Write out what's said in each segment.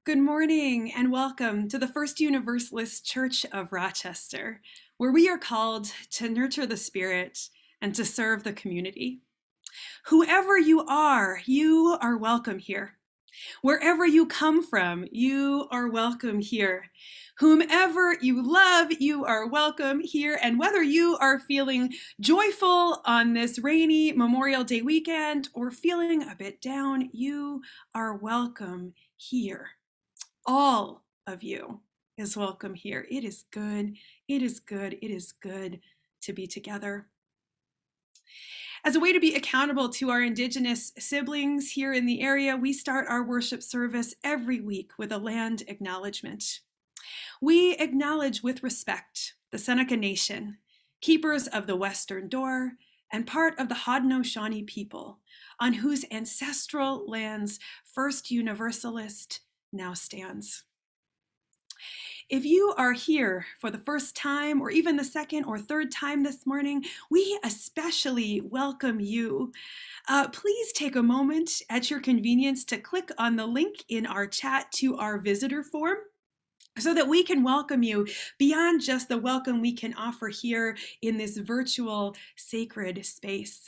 Good morning and welcome to the First Universalist Church of Rochester, where we are called to nurture the spirit and to serve the community. Whoever you are welcome here. Wherever you come from, you are welcome here. Whomever you love, you are welcome here. And whether you are feeling joyful on this rainy Memorial Day weekend or feeling a bit down, you are welcome here. All of you is welcome here. It is good. It is good. It is good to be together. As a way to be accountable to our Indigenous siblings here in the area, we start our worship service every week with a land acknowledgement. We acknowledge with respect the Seneca Nation, keepers of the Western Door, and part of the Haudenosaunee people, on whose ancestral lands First Universalist now stands. If you are here for the first time or even the second or third time this morning, we especially welcome you. Please take a moment at your convenience to click on the link in our chat to our visitor form so that we can welcome you beyond just the welcome we can offer here in this virtual sacred space.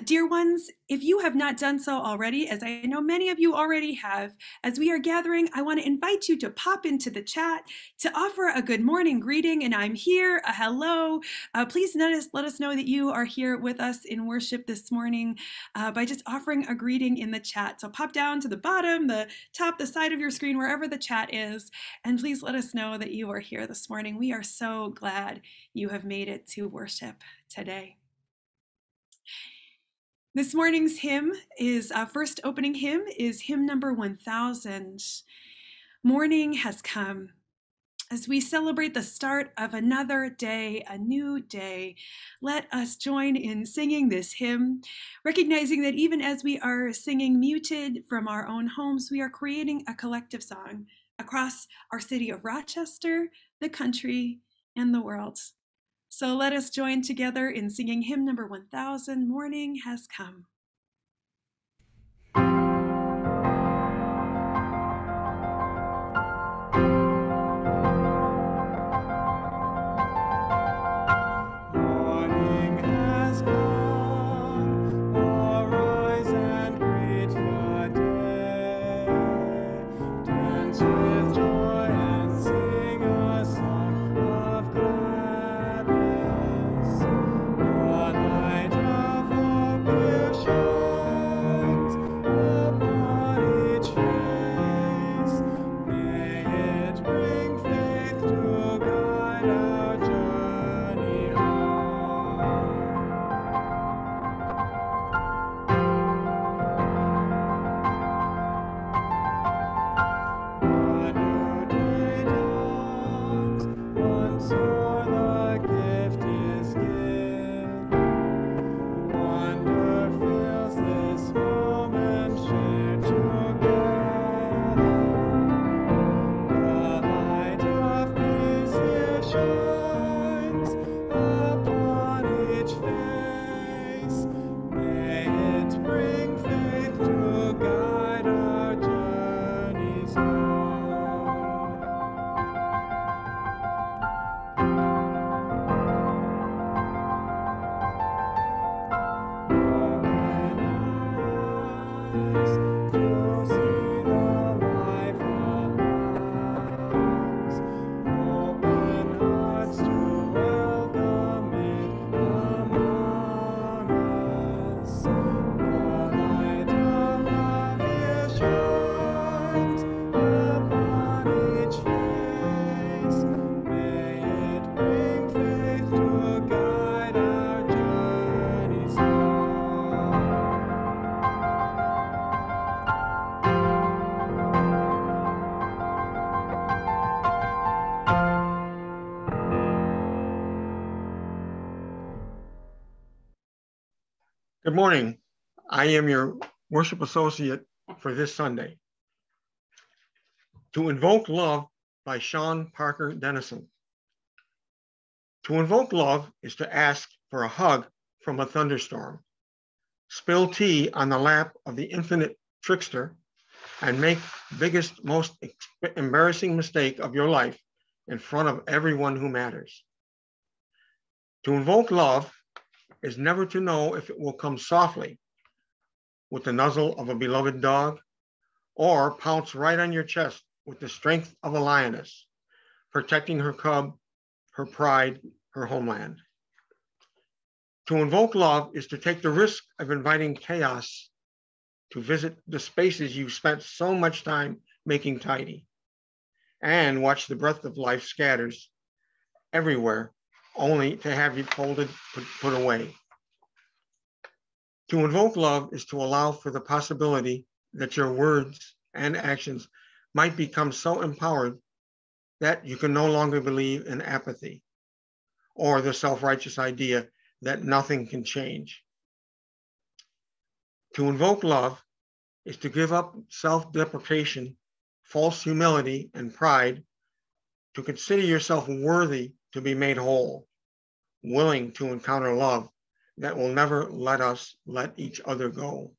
Dear ones, if you have not done so already, as I know many of you already have, as we are gathering, I want to invite you to pop into the chat to offer a good morning greeting, and I'm here, a hello. Please let us know that you are here with us in worship this morning by just offering a greeting in the chat. So pop down to the bottom, the top, the side of your screen, wherever the chat is, and please let us know that you are here this morning. We are so glad you have made it to worship today. This morning's hymn is, first opening hymn is hymn number 1000. Morning has come. As we celebrate the start of another day, a new day, let us join in singing this hymn, recognizing that even as we are singing muted from our own homes, we are creating a collective song across our city of Rochester, the country, and the world. So let us join together in singing hymn number 1000, Morning Has Come. Good morning. I am your worship associate for this Sunday. To Invoke Love by Sean Parker Dennison. To invoke love is to ask for a hug from a thunderstorm, spill tea on the lap of the infinite trickster, and make biggest, most embarrassing mistake of your life in front of everyone who matters. To invoke love is never to know if it will come softly with the nuzzle of a beloved dog or pounce right on your chest with the strength of a lioness, protecting her cub, her pride, her homeland. To invoke love is to take the risk of inviting chaos to visit the spaces you've spent so much time making tidy, and watch the breath of life scatters everywhere, only to have you folded, put away. To invoke love is to allow for the possibility that your words and actions might become so empowered that you can no longer believe in apathy or the self-righteous idea that nothing can change. To invoke love is to give up self-deprecation, false humility, and pride, to consider yourself worthy to be made whole, willing to encounter love that will never let us let each other go.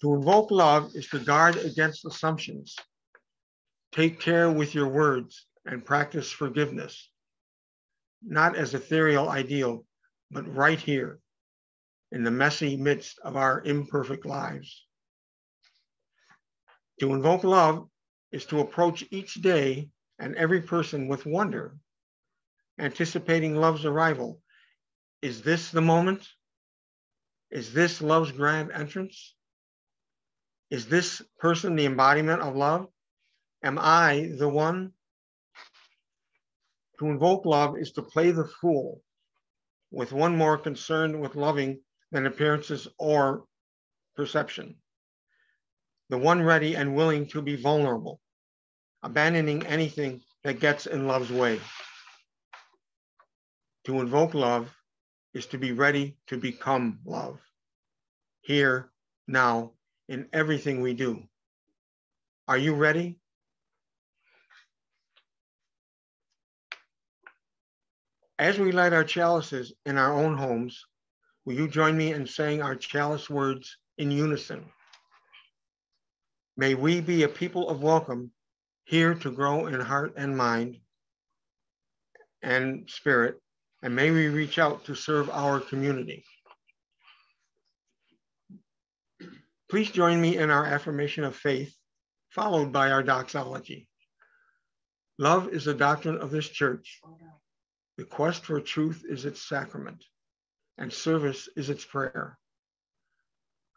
To invoke love is to guard against assumptions, take care with your words, and practice forgiveness, not as ethereal ideal, but right here in the messy midst of our imperfect lives. To invoke love is to approach each day and every person with wonder, anticipating love's arrival. Is this the moment? Is this love's grand entrance? Is this person the embodiment of love? Am I the one? To invoke love is to play the fool, with one more concerned with loving than appearances or perception. The one ready and willing to be vulnerable, abandoning anything that gets in love's way. To invoke love is to be ready to become love, here, now, in everything we do. Are you ready? As we light our chalices in our own homes, will you join me in saying our chalice words in unison? May we be a people of welcome, here to grow in heart and mind and spirit, and may we reach out to serve our community. Please join me in our affirmation of faith, followed by our doxology. Love is the doctrine of this church. The quest for truth is its sacrament, and service is its prayer.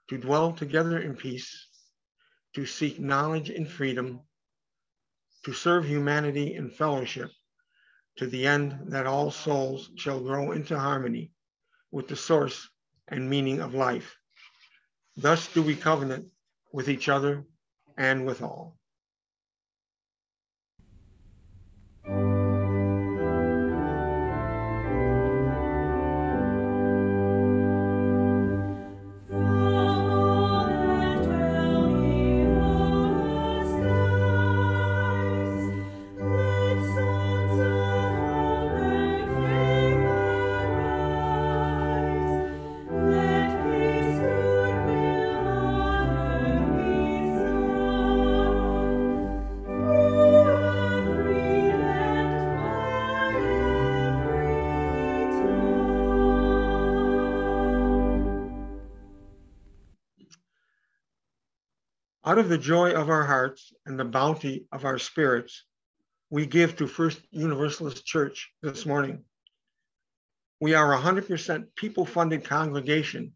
To dwell together in peace, to seek knowledge in freedom, to serve humanity in fellowship, to the end that all souls shall grow into harmony with the source and meaning of life. Thus do we covenant with each other and with all. Out of the joy of our hearts and the bounty of our spirits, we give to First Universalist Church this morning. We are a 100% people-funded congregation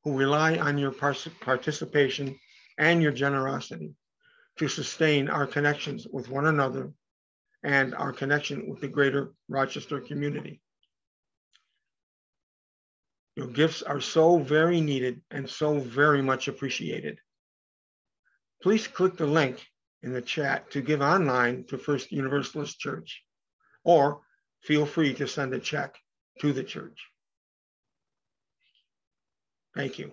who rely on your participation and your generosity to sustain our connections with one another and our connection with the greater Rochester community. Your gifts are so very needed and so very much appreciated. Please click the link in the chat to give online to First Universalist Church, or feel free to send a check to the church. Thank you.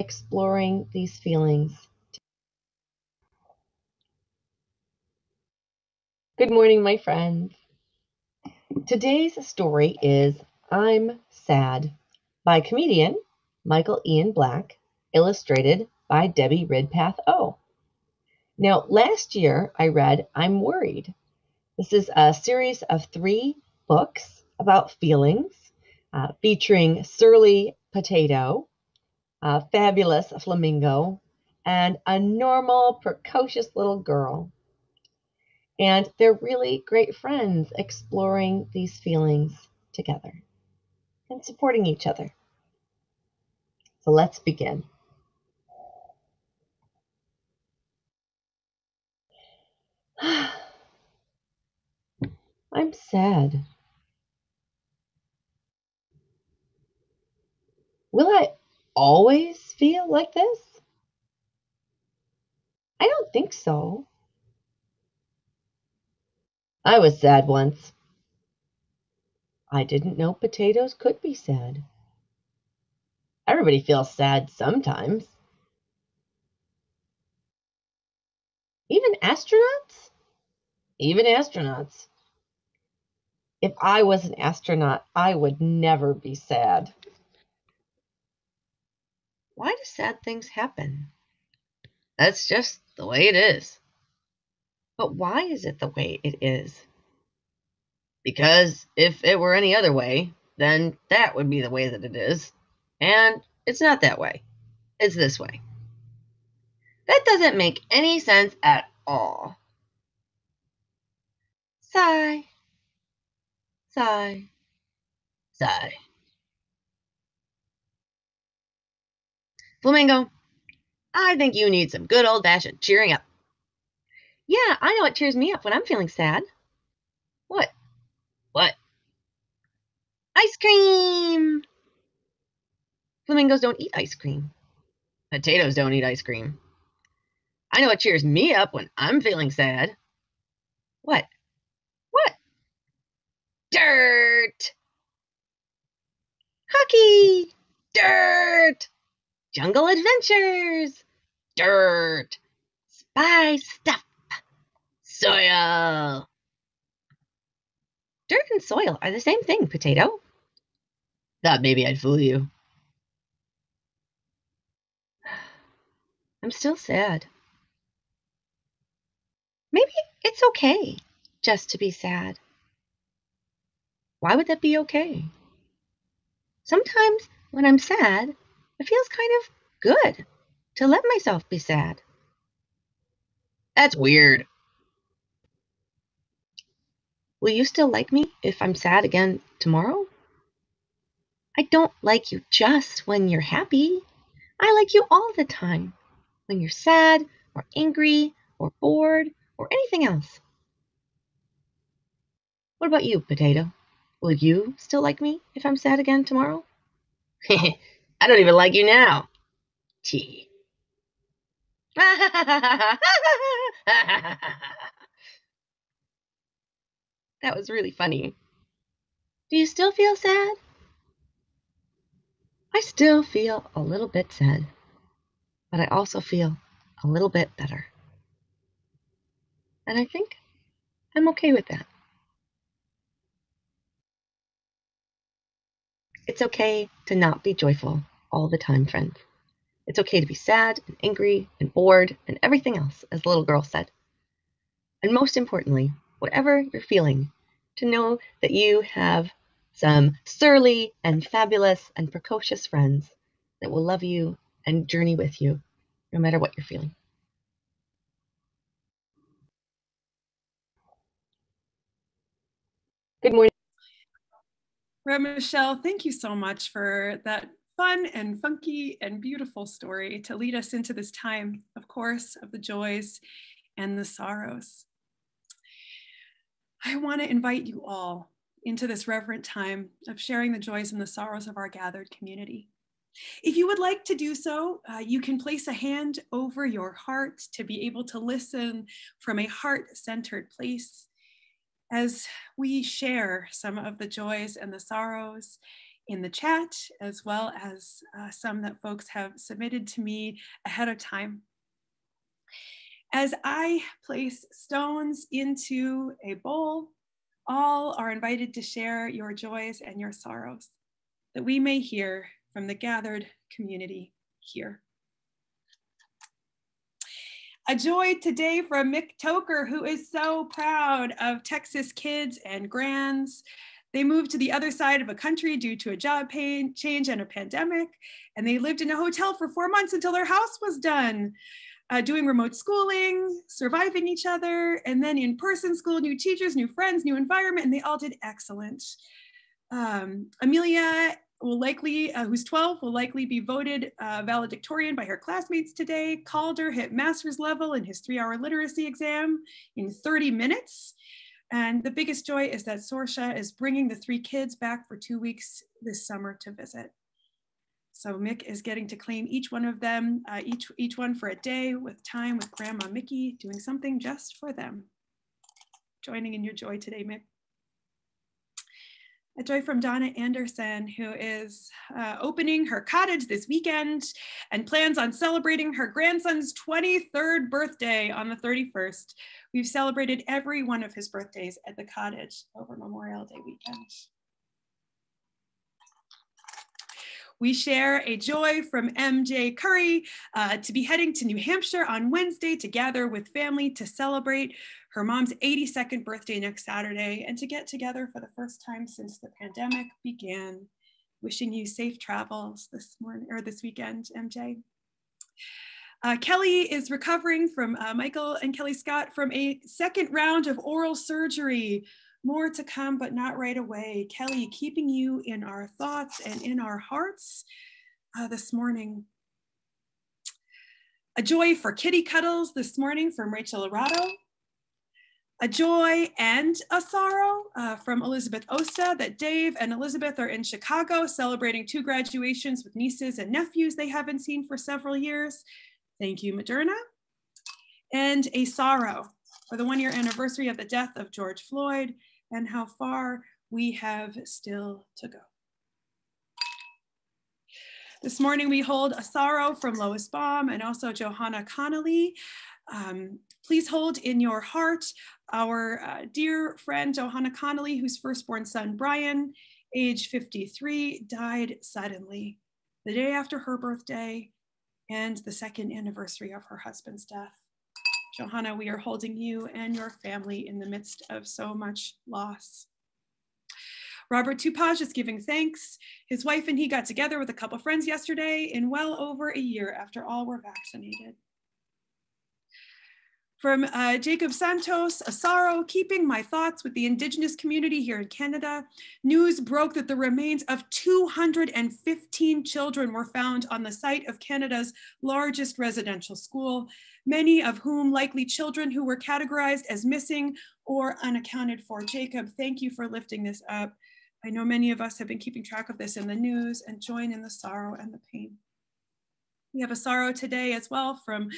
exploring these feelings. Good morning, my friends. Today's story is I'm Sad by comedian Michael Ian Black, illustrated by Debbie Ridpath O. Now, last year I read I'm Worried. This is a series of 3 books about feelings, featuring Surly Potato, Fabulous Flamingo, and a normal, precocious little girl. And they're really great friends exploring these feelings together and supporting each other. So let's begin. I'm sad. Will I always feel like this? I don't think so. I was sad once. I didn't know potatoes could be sad. Everybody feels sad sometimes. Even astronauts? Even astronauts. If I was an astronaut, I would never be sad. Why do sad things happen? That's just the way it is. But why is it the way it is? Because if it were any other way, then that would be the way that it is. And it's not that way. It's this way. That doesn't make any sense at all. Sigh. Sigh. Sigh. Flamingo, I think you need some good old-fashioned cheering up. Yeah, I know what cheers me up when I'm feeling sad. What? What? Ice cream! Flamingos don't eat ice cream. Potatoes don't eat ice cream. I know what cheers me up when I'm feeling sad. What? What? Dirt! Hockey! Dirt! Jungle adventures! Dirt! Spy stuff! Soil! Dirt and soil are the same thing, Potato. Thought maybe I'd fool you. I'm still sad. Maybe it's okay just to be sad. Why would that be okay? Sometimes when I'm sad, it feels kind of good to let myself be sad. That's weird. Will you still like me if I'm sad again tomorrow? I don't like you just when you're happy. I like you all the time, when you're sad or angry or bored or anything else. What about you, Potato? Will you still like me if I'm sad again tomorrow? I don't even like you now. Tee. That was really funny. Do you still feel sad? I still feel a little bit sad, but I also feel a little bit better. And I think I'm okay with that. It's okay to not be joyful all the time, friends. It's okay to be sad and angry and bored and everything else, as the little girl said. And most importantly, whatever you're feeling, to know that you have some surly and fabulous and precocious friends that will love you and journey with you, no matter what you're feeling. Good morning. Michelle, thank you so much for that fun and funky and beautiful story to lead us into this time, of course, of the joys and the sorrows. I want to invite you all into this reverent time of sharing the joys and the sorrows of our gathered community. If you would like to do so, you can place a hand over your heart to be able to listen from a heart-centered place as we share some of the joys and the sorrows in the chat, as well as some that folks have submitted to me ahead of time. As I place stones into a bowl, all are invited to share your joys and your sorrows, that we may hear from the gathered community here. A joy today from Mick Toker, who is so proud of Texas kids and grands. They moved to the other side of a country due to a job change and a pandemic, and they lived in a hotel for 4 months until their house was done. Doing remote schooling, surviving each other, and then in-person school, new teachers, new friends, new environment, and they all did excellent. Amelia will likely, who's 12, will likely be voted valedictorian by her classmates today. Calder hit master's level in his 3-hour literacy exam in 30 minutes. And the biggest joy is that Sorsha is bringing the 3 kids back for 2 weeks this summer to visit. So Mick is getting to claim each one of them, each one for a day with time with Grandma Mickey, doing something just for them. Joining in your joy today, Mick. A joy from Donna Anderson, who is opening her cottage this weekend and plans on celebrating her grandson's 23rd birthday on the 31st. We've celebrated every one of his birthdays at the cottage over Memorial Day weekend. We share a joy from MJ Curry to be heading to New Hampshire on Wednesday to gather with family to celebrate her mom's 82nd birthday next Saturday and to get together for the first time since the pandemic began. Wishing you safe travels this morning or this weekend, MJ. Kelly is recovering from Michael and Kelly Scott from a 2nd round of oral surgery. More to come, but not right away. Kelly, keeping you in our thoughts and in our hearts this morning. A joy for kitty cuddles this morning from Rachel Arado. A joy and a sorrow from Elizabeth Osta that Dave and Elizabeth are in Chicago celebrating 2 graduations with nieces and nephews they haven't seen for several years. Thank you, Moderna. And a sorrow for the 1-year anniversary of the death of George Floyd and how far we have still to go. This morning we hold a sorrow from Lois Baum and also Johanna Connolly. Please hold in your heart our dear friend Johanna Connolly, whose firstborn son Brian, age 53, died suddenly the day after her birthday and the 2nd anniversary of her husband's death. Johanna, we are holding you and your family in the midst of so much loss. Robert Tupaj is giving thanks. His wife and he got together with a couple friends yesterday in well over a year after all were vaccinated. From Jacob Santos, a sorrow, keeping my thoughts with the Indigenous community here in Canada. News broke that the remains of 215 children were found on the site of Canada's largest residential school, many of whom likely children who were categorized as missing or unaccounted for. Jacob, thank you for lifting this up. I know many of us have been keeping track of this in the news and join in the sorrow and the pain. We have a sorrow today as well from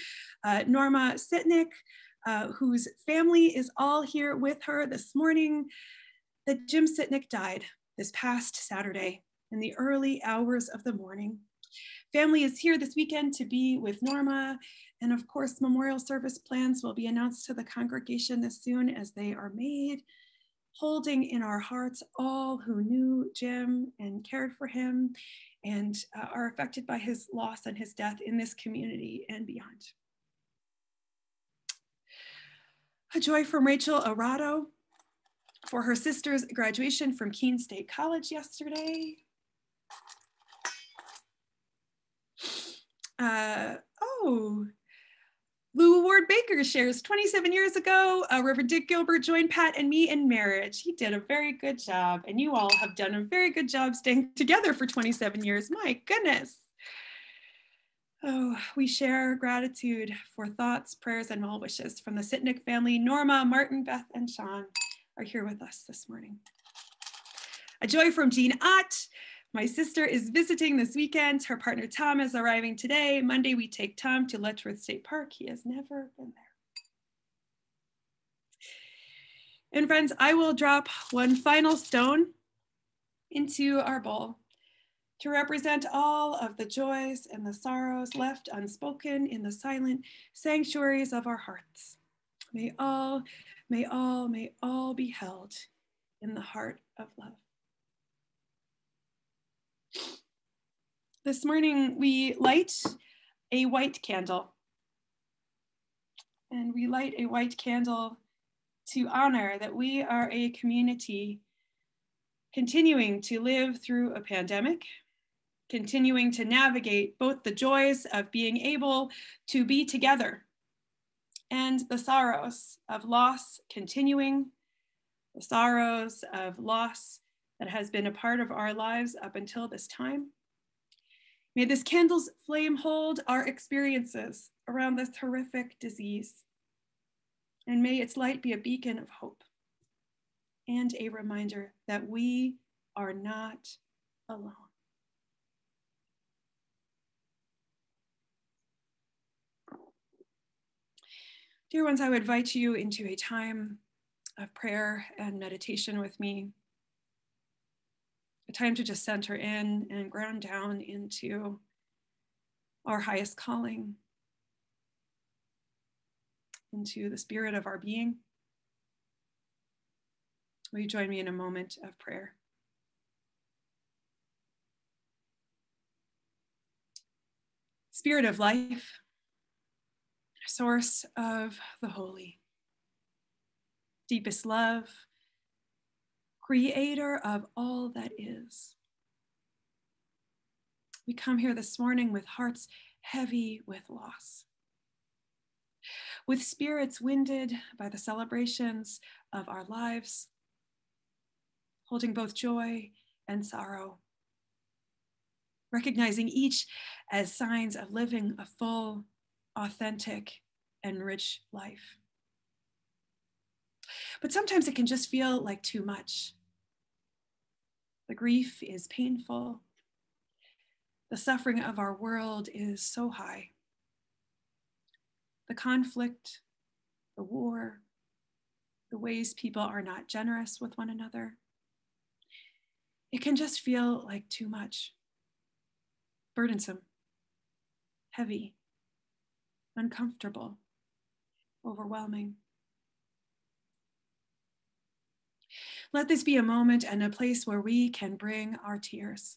Norma Sitnick, whose family is all here with her this morning. That Jim Sitnick died this past Saturday in the early hours of the morning. Family is here this weekend to be with Norma, and of course, memorial service plans will be announced to the congregation as soon as they are made, holding in our hearts all who knew Jim and cared for him and are affected by his loss and his death in this community and beyond. A joy from Rachel Arado for her sister's graduation from Keene State College yesterday. Lou Ward Baker shares 27 years ago, Reverend Dick Gilbert joined Pat and me in marriage. He did a very good job, and you all have done a very good job staying together for 27 years. My goodness. Oh, we share gratitude for thoughts, prayers, and well wishes from the Sitnick family. Norma, Martin, Beth, and Sean are here with us this morning. A joy from Jean Ott. My sister is visiting this weekend. Her partner Tom is arriving today. Monday, we take Tom to Letchworth State Park. He has never been there. And friends, I will drop one final stone into our bowl to represent all of the joys and the sorrows left unspoken in the silent sanctuaries of our hearts. May all be held in the heart of love. This morning we light a white candle. And we light a white candle to honor that we are a community continuing to live through a pandemic, continuing to navigate both the joys of being able to be together and the sorrows of loss continuing, the sorrows of loss that has been a part of our lives up until this time. May this candle's flame hold our experiences around this horrific disease, and may its light be a beacon of hope and a reminder that we are not alone. Dear ones, I would invite you into a time of prayer and meditation with me, a time to just center in and ground down into our highest calling, into the spirit of our being. Will you join me in a moment of prayer? Spirit of life, source of the holy, deepest love, creator of all that is. We come here this morning with hearts heavy with loss, with spirits winded by the celebrations of our lives, holding both joy and sorrow, recognizing each as signs of living a full, authentic, and rich life. But sometimes it can just feel like too much. The grief is painful. The suffering of our world is so high. The conflict, the war, the ways people are not generous with one another. It can just feel like too much. Burdensome, heavy, uncomfortable, overwhelming. Let this be a moment and a place where we can bring our tears.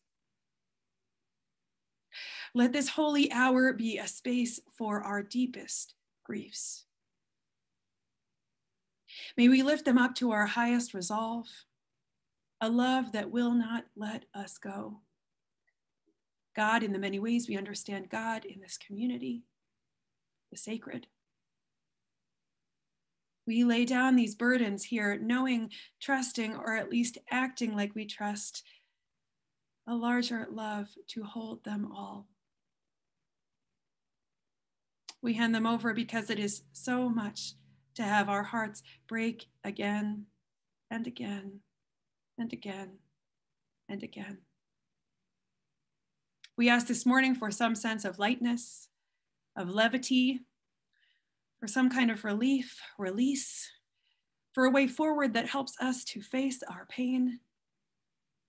Let this holy hour be a space for our deepest griefs. May we lift them up to our highest resolve, a love that will not let us go. God, in the many ways we understand God in this community, the sacred. We lay down these burdens here, knowing, trusting, or at least acting like we trust a larger love to hold them all. We hand them over because it is so much to have our hearts break again and again and again and again. We ask this morning for some sense of lightness, of levity, for some kind of relief, release, for a way forward that helps us to face our pain,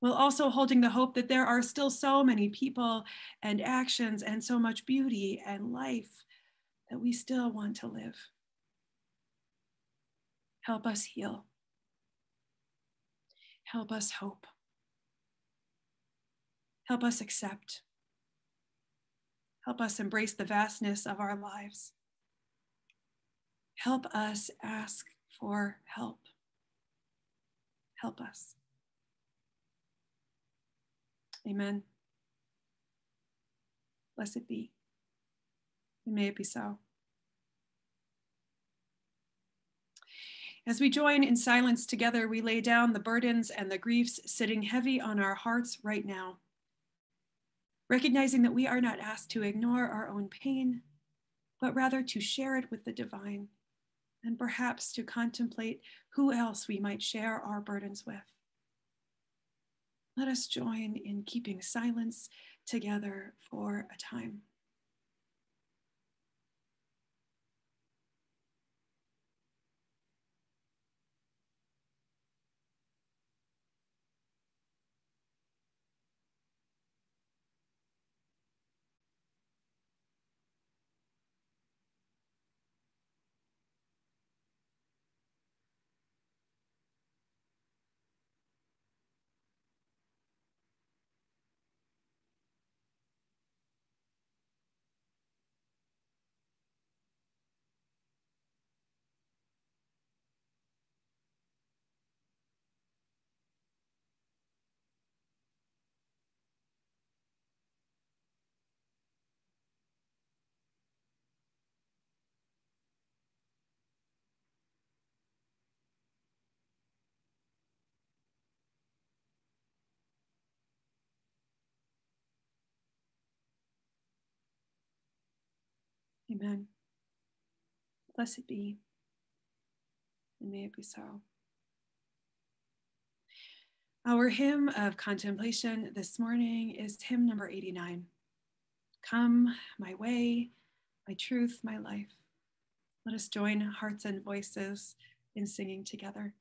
while also holding the hope that there are still so many people and actions and so much beauty and life that we still want to live. Help us heal. Help us hope. Help us accept. Help us embrace the vastness of our lives. Help us ask for help. Help us. Amen. Blessed be. And may it be so. As we join in silence together, we lay down the burdens and the griefs sitting heavy on our hearts right now, recognizing that we are not asked to ignore our own pain, but rather to share it with the divine, and perhaps to contemplate who else we might share our burdens with. Let us join in keeping silence together for a time. Amen. Blessed be, and may it be so. Our hymn of contemplation this morning is hymn number 89. Come, my way, my truth, my life. Let us join hearts and voices in singing together.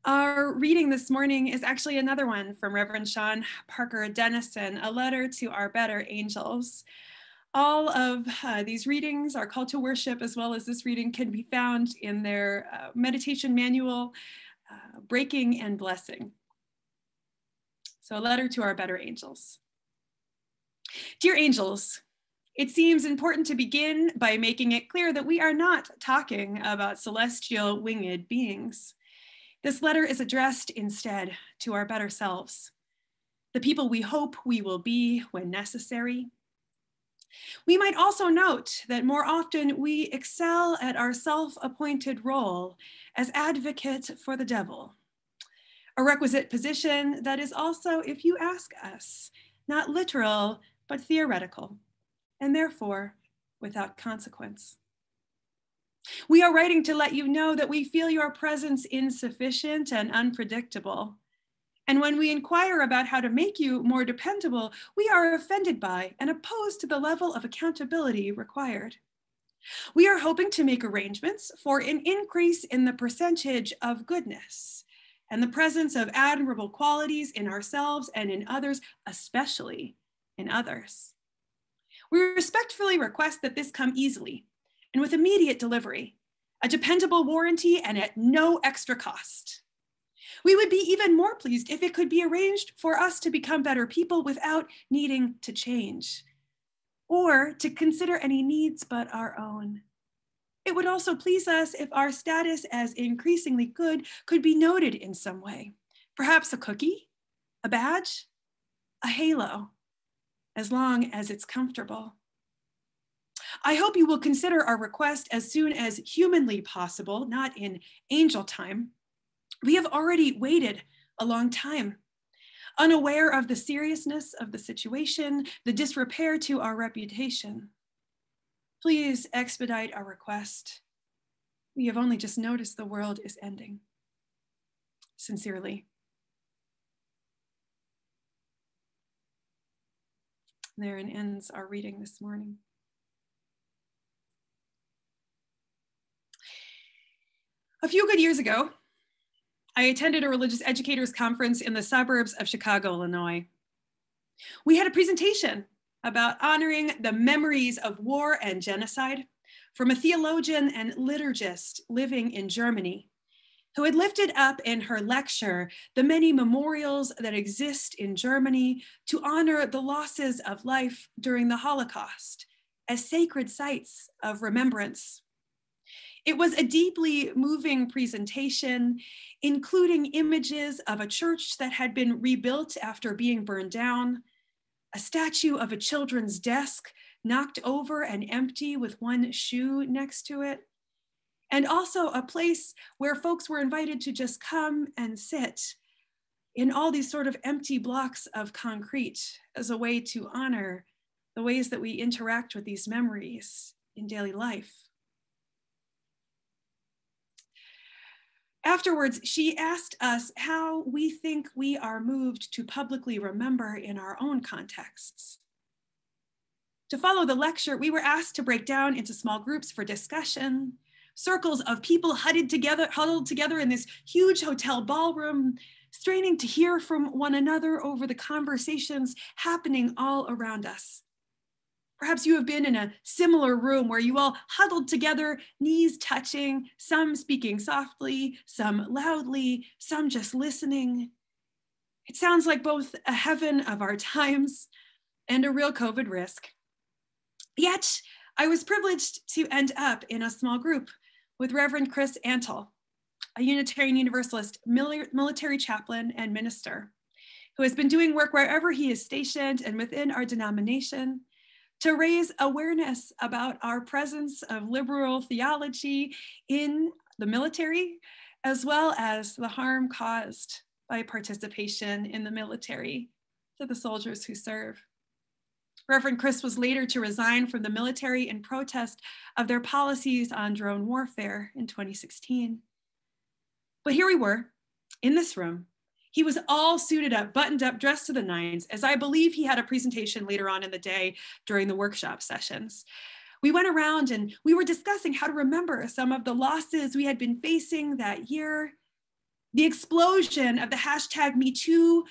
Our reading this morning is actually another one from Reverend Sean Parker Dennison, a letter to our better angels. All of these readings, our call to worship, as well as this reading, can be found in their meditation manual, Breaking and Blessing. So a letter to our better angels. Dear angels, it seems important to begin by making it clear that we are not talking about celestial winged beings. This letter is addressed instead to our better selves, the people we hope we will be when necessary. We might also note that more often we excel at our self-appointed role as advocate for the devil, a requisite position that is also, if you ask us, not literal, but theoretical, and therefore without consequence. We are writing to let you know that we feel your presence insufficient and unpredictable. And when we inquire about how to make you more dependable, we are offended by and opposed to the level of accountability required. We are hoping to make arrangements for an increase in the percentage of goodness and the presence of admirable qualities in ourselves and in others, especially in others. We respectfully request that this come easily and with immediate delivery, a dependable warranty and at no extra cost. We would be even more pleased if it could be arranged for us to become better people without needing to change or to consider any needs but our own. It would also please us if our status as increasingly good could be noted in some way, perhaps a cookie, a badge, a halo, as long as it's comfortable. I hope you will consider our request as soon as humanly possible, not in angel time. We have already waited a long time, unaware of the seriousness of the situation, the disrepair to our reputation. Please expedite our request. We have only just noticed the world is ending. Sincerely. Therein ends our reading this morning. A few good years ago, I attended a religious educators conference in the suburbs of Chicago, Illinois. We had a presentation about honoring the memories of war and genocide, from a theologian and liturgist living in Germany, who had lifted up in her lecture the many memorials that exist in Germany to honor the losses of life during the Holocaust as sacred sites of remembrance. It was a deeply moving presentation, including images of a church that had been rebuilt after being burned down, a statue of a children's desk knocked over and empty with one shoe next to it, and also a place where folks were invited to just come and sit in all these sort of empty blocks of concrete as a way to honor the ways that we interact with these memories in daily life. Afterwards, she asked us how we think we are moved to publicly remember in our own contexts. To follow the lecture, we were asked to break down into small groups for discussion, circles of people huddled together in this huge hotel ballroom, straining to hear from one another over the conversations happening all around us. Perhaps you have been in a similar room where you all huddled together, knees touching, some speaking softly, some loudly, some just listening. It sounds like both a heaven of our times and a real COVID risk. Yet, I was privileged to end up in a small group with Reverend Chris Antle, a Unitarian Universalist military chaplain and minister, who has been doing work wherever he is stationed and within our denomination to raise awareness about our presence of liberal theology in the military, as well as the harm caused by participation in the military to the soldiers who serve. Reverend Chris was later to resign from the military in protest of their policies on drone warfare in 2016. But here we were in this room. He was all suited up, buttoned up, dressed to the nines, as I believe he had a presentation later on in the day during the workshop sessions. We went around and we were discussing how to remember some of the losses we had been facing that year, the explosion of the hashtag #MeToo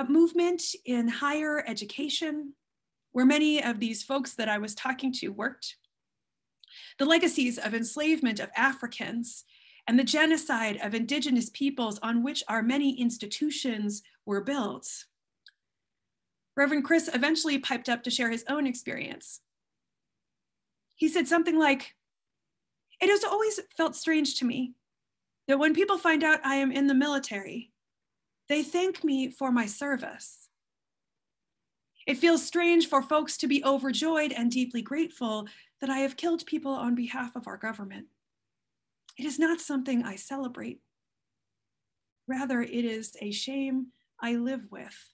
movement in higher education, where many of these folks that I was talking to worked, the legacies of enslavement of Africans, and the genocide of Indigenous peoples on which our many institutions were built. Reverend Chris eventually piped up to share his own experience. He said something like, "It has always felt strange to me that when people find out I am in the military, they thank me for my service. It feels strange for folks to be overjoyed and deeply grateful that I have killed people on behalf of our government. It is not something I celebrate. Rather, it is a shame I live with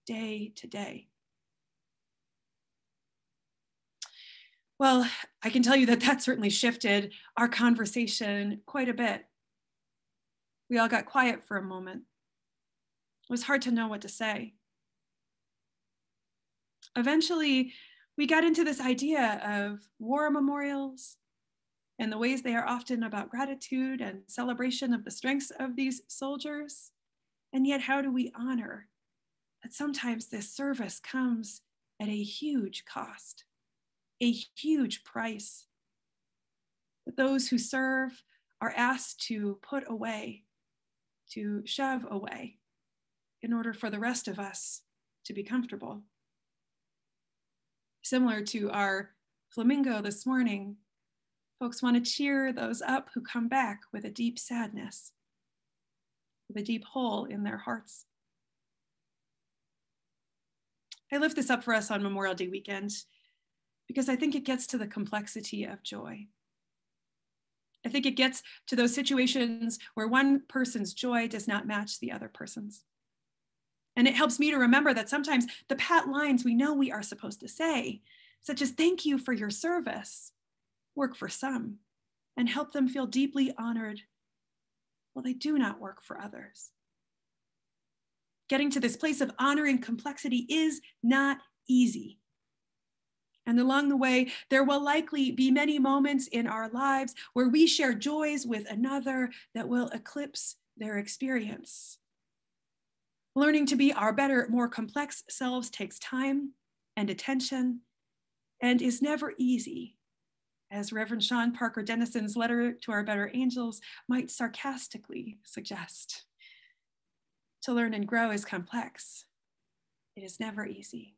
day to day." Well, I can tell you that certainly shifted our conversation quite a bit. We all got quiet for a moment. It was hard to know what to say. Eventually, we got into this idea of war memorials and the ways they are often about gratitude and celebration of the strengths of these soldiers. And yet, how do we honor that sometimes this service comes at a huge cost, a huge price, that those who serve are asked to put away, to shove away, in order for the rest of us to be comfortable. Similar to our flamingo this morning, folks want to cheer those up who come back with a deep sadness, with a deep hole in their hearts. I lift this up for us on Memorial Day weekend because I think it gets to the complexity of joy. I think it gets to those situations where one person's joy does not match the other person's. And it helps me to remember that sometimes the pat lines we know we are supposed to say, such as "thank you for your service," work for some and help them feel deeply honored, while they do not work for others. Getting to this place of honoring complexity is not easy. And along the way, there will likely be many moments in our lives where we share joys with another that will eclipse their experience. Learning to be our better, more complex selves takes time and attention and is never easy, as Reverend Sean Parker Dennison's letter to our better angels might sarcastically suggest. To learn and grow is complex. It is never easy,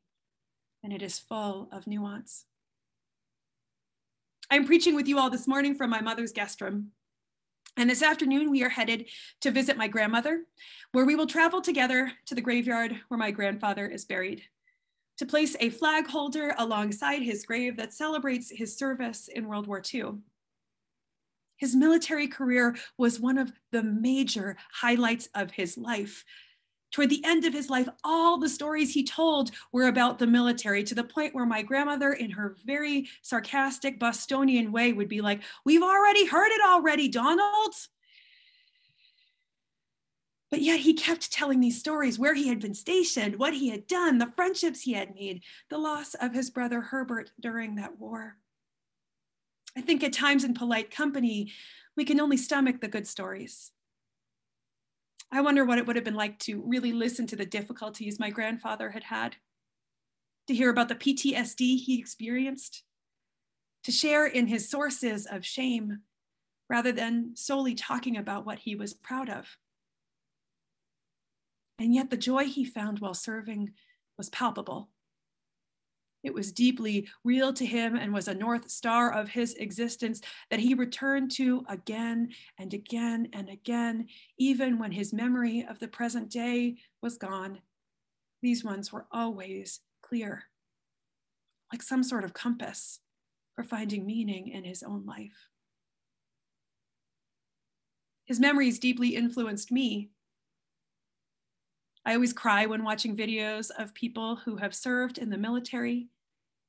and it is full of nuance. I'm preaching with you all this morning from my mother's guest room. And this afternoon, we are headed to visit my grandmother, where we will travel together to the graveyard where my grandfather is buried, to place a flag holder alongside his grave that celebrates his service in World War II. His military career was one of the major highlights of his life. Toward the end of his life, all the stories he told were about the military, to the point where my grandmother, in her very sarcastic Bostonian way, would be like, "We've already heard it already, Donald." But yet he kept telling these stories, where he had been stationed, what he had done, the friendships he had made, the loss of his brother Herbert during that war. I think at times in polite company, we can only stomach the good stories. I wonder what it would have been like to really listen to the difficulties my grandfather had had, to hear about the PTSD he experienced, to share in his sources of shame, rather than solely talking about what he was proud of. And yet the joy he found while serving was palpable. It was deeply real to him and was a North Star of his existence that he returned to again and again and again, even when his memory of the present day was gone. These ones were always clear, like some sort of compass for finding meaning in his own life. His memories deeply influenced me. I always cry when watching videos of people who have served in the military,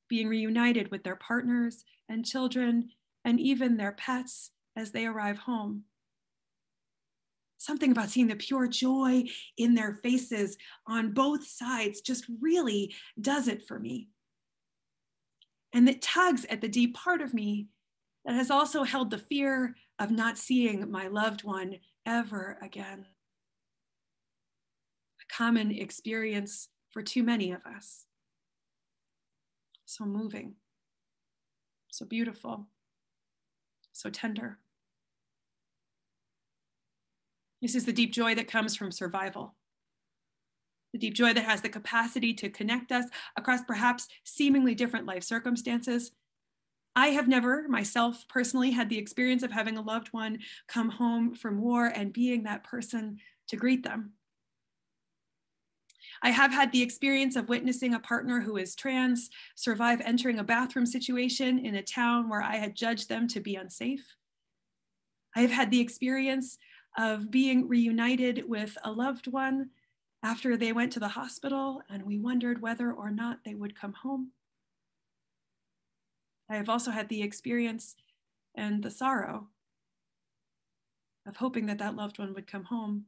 being reunited with their partners and children, and even their pets as they arrive home. Something about seeing the pure joy in their faces on both sides just really does it for me. And it tugs at the deep part of me that has also held the fear of not seeing my loved one ever again. A common experience for too many of us. So moving, so beautiful, so tender. This is the deep joy that comes from survival. The deep joy that has the capacity to connect us across perhaps seemingly different life circumstances. I have never, myself personally, had the experience of having a loved one come home from war and being that person to greet them. I have had the experience of witnessing a partner who is trans survive entering a bathroom situation in a town where I had judged them to be unsafe. I have had the experience of being reunited with a loved one after they went to the hospital and we wondered whether or not they would come home. I have also had the experience and the sorrow of hoping that that loved one would come home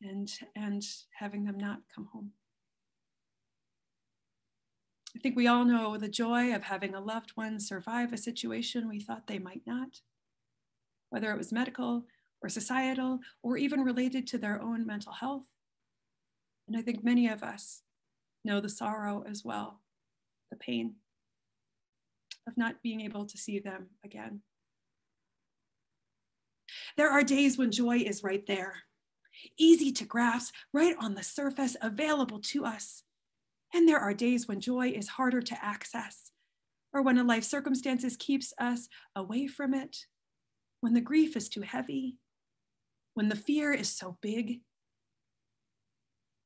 and having them not come home. I think we all know the joy of having a loved one survive a situation we thought they might not, whether it was medical or societal or even related to their own mental health. And I think many of us know the sorrow as well, the pain of not being able to see them again. There are days when joy is right there, easy to grasp, right on the surface, available to us. And there are days when joy is harder to access, or when a life circumstances keeps us away from it, when the grief is too heavy, when the fear is so big.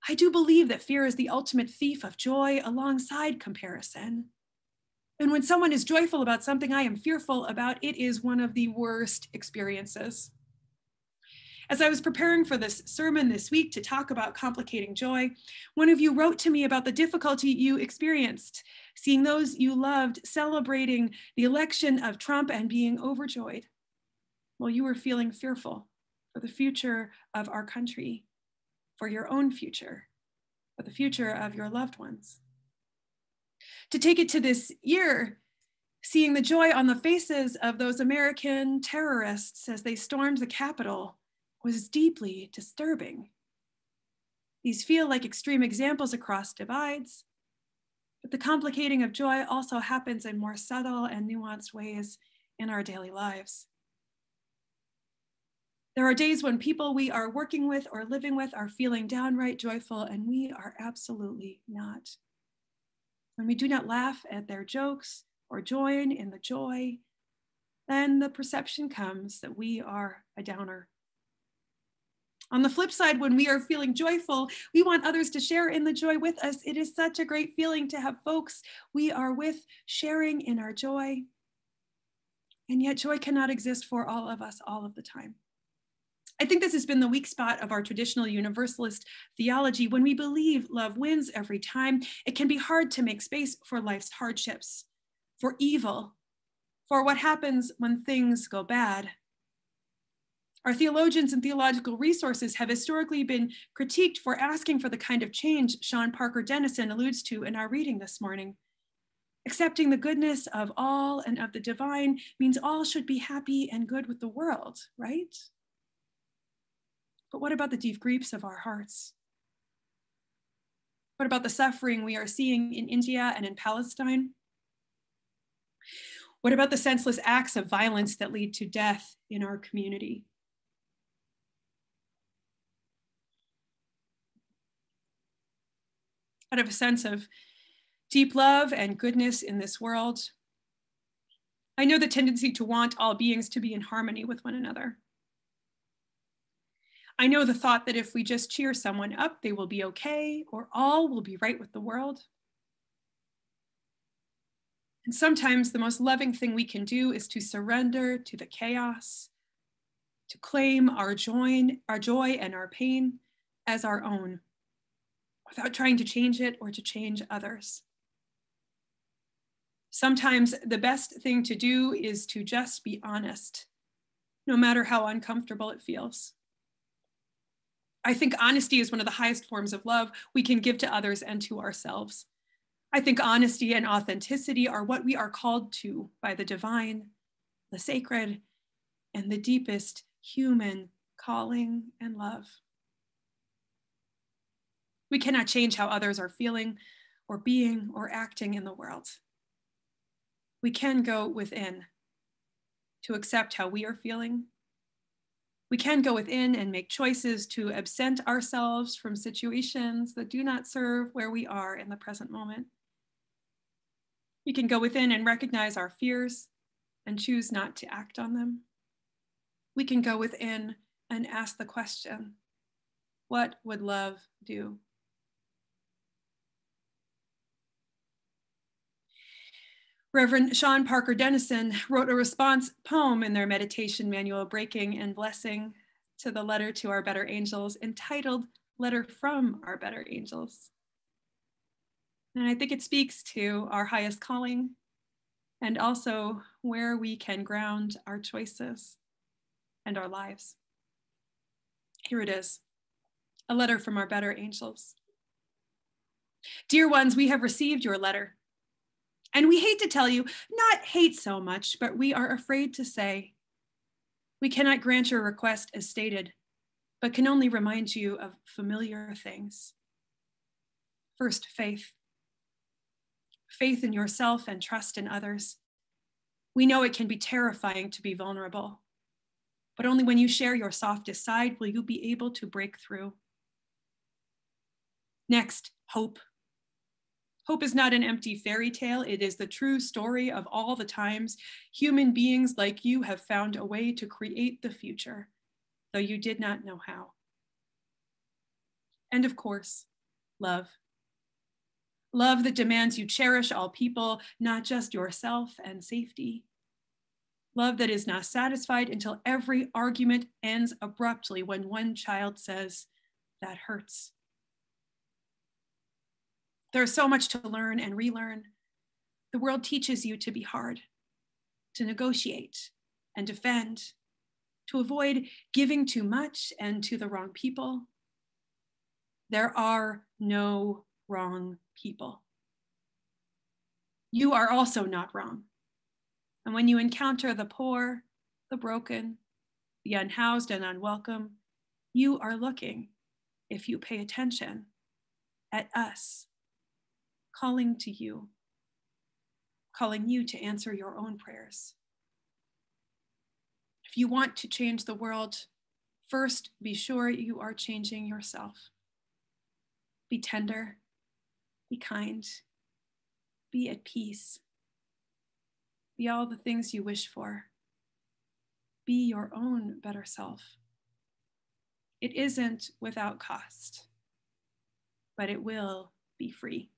I do believe that fear is the ultimate thief of joy alongside comparison. And when someone is joyful about something I am fearful about, it is one of the worst experiences. As I was preparing for this sermon this week to talk about complicating joy, one of you wrote to me about the difficulty you experienced, seeing those you loved celebrating the election of Trump and being overjoyed, while you were feeling fearful for the future of our country, for your own future, for the future of your loved ones. To take it to this year, seeing the joy on the faces of those American terrorists as they stormed the Capitol was deeply disturbing. These feel like extreme examples across divides, But the complicating of joy also happens in more subtle and nuanced ways in our daily lives. There are days when people we are working with or living with are feeling downright joyful, and we are absolutely not. When we do not laugh at their jokes or join in the joy, then the perception comes that we are a downer. On the flip side, when we are feeling joyful, we want others to share in the joy with us. It is such a great feeling to have folks we are with sharing in our joy. And yet joy cannot exist for all of us all of the time. I think this has been the weak spot of our traditional universalist theology. When we believe love wins every time, it can be hard to make space for life's hardships, for evil, for what happens when things go bad. Our theologians and theological resources have historically been critiqued for asking for the kind of change Sean Parker Dennison alludes to in our reading this morning. Accepting the goodness of all and of the divine means all should be happy and good with the world, right? But what about the deep griefs of our hearts? What about the suffering we are seeing in India and in Palestine? What about the senseless acts of violence that lead to death in our community? Out of a sense of deep love and goodness in this world, I know the tendency to want all beings to be in harmony with one another. I know the thought that if we just cheer someone up, they will be okay, or all will be right with the world. And sometimes the most loving thing we can do is to surrender to the chaos, to claim our joy and our pain as our own, without trying to change it or to change others. Sometimes the best thing to do is to just be honest, no matter how uncomfortable it feels. I think honesty is one of the highest forms of love we can give to others and to ourselves. I think honesty and authenticity are what we are called to by the divine, the sacred, and the deepest human calling and love. We cannot change how others are feeling or being or acting in the world. We can go within to accept how we are feeling. We can go within and make choices to absent ourselves from situations that do not serve where we are in the present moment. We can go within and recognize our fears and choose not to act on them. We can go within and ask the question, what would love do? Reverend Sean Parker Dennison wrote a response poem in their meditation manual, Breaking and Blessing, to the letter to our better angels, entitled Letter from Our Better Angels. And I think it speaks to our highest calling and also where we can ground our choices and our lives. Here it is, a letter from our better angels. Dear ones, we have received your letter. And we hate to tell you, not hate so much, but we are afraid to say, we cannot grant your request as stated, but can only remind you of familiar things. First, faith. Faith in yourself and trust in others. We know it can be terrifying to be vulnerable, but only when you share your softest side will you be able to break through. Next, hope. Hope is not an empty fairy tale. It is the true story of all the times human beings like you have found a way to create the future, though you did not know how. And of course, love. Love that demands you cherish all people, not just yourself and safety. Love that is not satisfied until every argument ends abruptly when one child says, that hurts. There's so much to learn and relearn. The world teaches you to be hard, to negotiate and defend, to avoid giving too much and to the wrong people. There are no wrong people. You are also not wrong. And when you encounter the poor, the broken, the unhoused and unwelcome, you are looking, if you pay attention, at us, calling to you, calling you to answer your own prayers. If you want to change the world, first be sure you are changing yourself. Be tender, be kind, be at peace, be all the things you wish for. Be your own better self. It isn't without cost, but it will be free.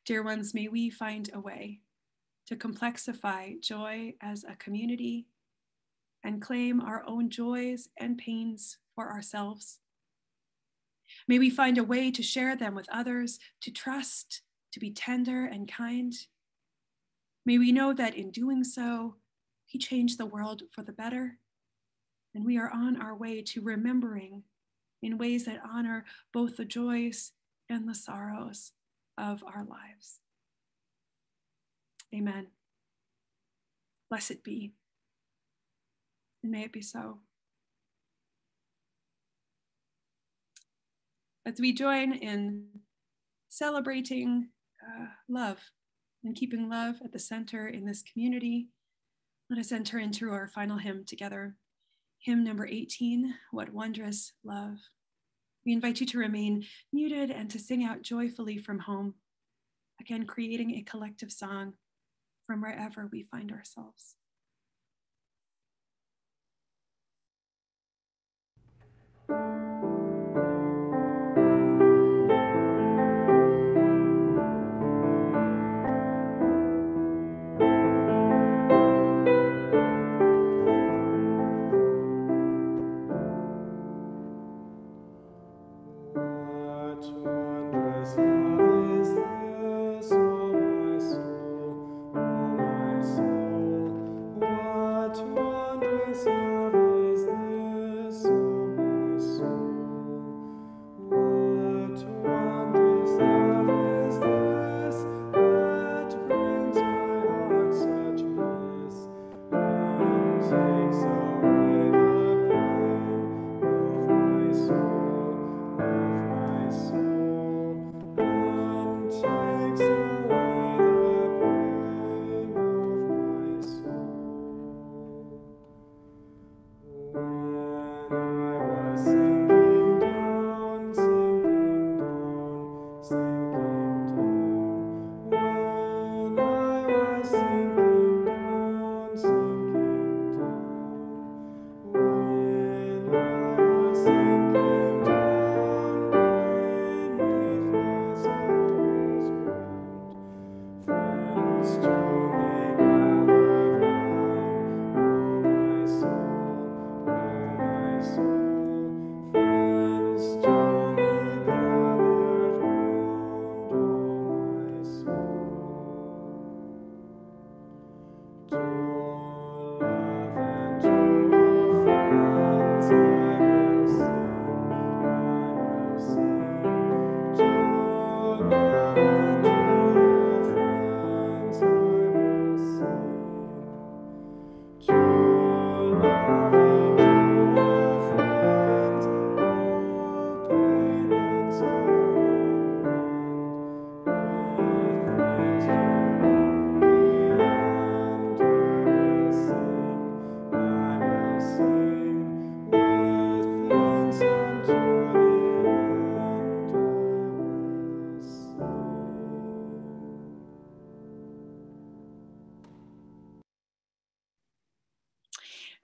Dear ones, may we find a way to complexify joy as a community and claim our own joys and pains for ourselves. May we find a way to share them with others, to trust, to be tender and kind. May we know that in doing so, we change the world for the better, and we are on our way to remembering in ways that honor both the joys and the sorrows of our lives. Amen. Blessed be, and may it be so. As we join in celebrating love and keeping love at the center in this community, let us enter into our final hymn together. Hymn number 18, What Wondrous Love. We invite you to remain muted and to sing out joyfully from home, again, creating a collective song from wherever we find ourselves.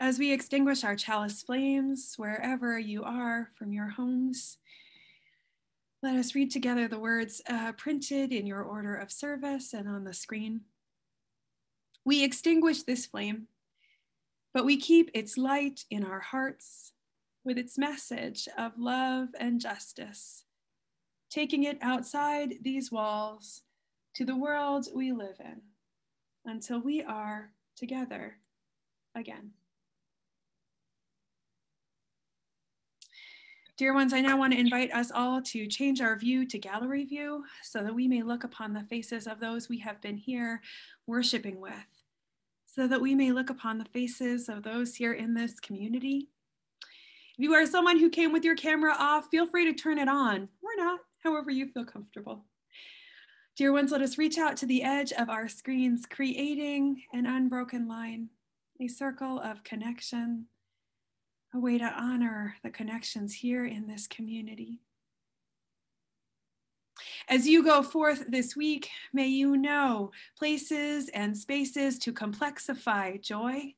As we extinguish our chalice flames, wherever you are from your homes, let us read together the words printed in your order of service and on the screen. We extinguish this flame, but we keep its light in our hearts with its message of love and justice, taking it outside these walls to the world we live in until we are together again. Dear ones, I now want to invite us all to change our view to gallery view so that we may look upon the faces of those we have been here worshiping with, so that we may look upon the faces of those here in this community If you are someone who came with your camera off, feel free to turn it on or not, however you feel comfortable. Dear ones, let us reach out to the edge of our screens, creating an unbroken line, a circle of connection, a way to honor the connections here in this community. As you go forth this week, may you know places and spaces to complexify joy.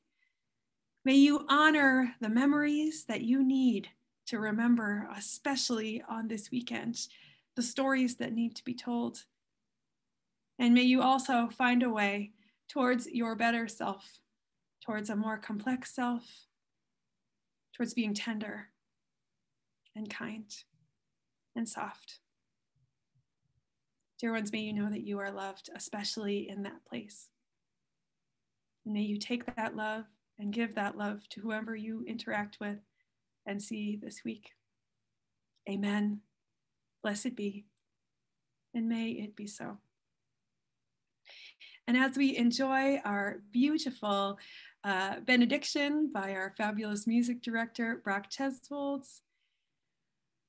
May you honor the memories that you need to remember, especially on this weekend, the stories that need to be told. And may you also find a way towards your better self, towards a more complex self, towards being tender and kind and soft. Dear ones, may you know that you are loved, especially in that place. And may you take that love and give that love to whoever you interact with and see this week. Amen. Blessed be, and may it be so. And as we enjoy our beautiful benediction by our fabulous music director, Brock Tesvolds,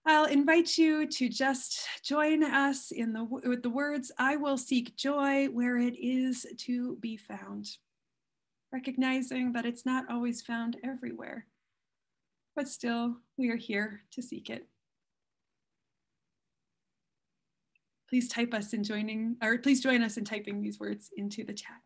I'll invite you to just join us with the words, I will seek joy where it is to be found, recognizing that it's not always found everywhere, but still we are here to seek it. Please join us in typing these words into the chat.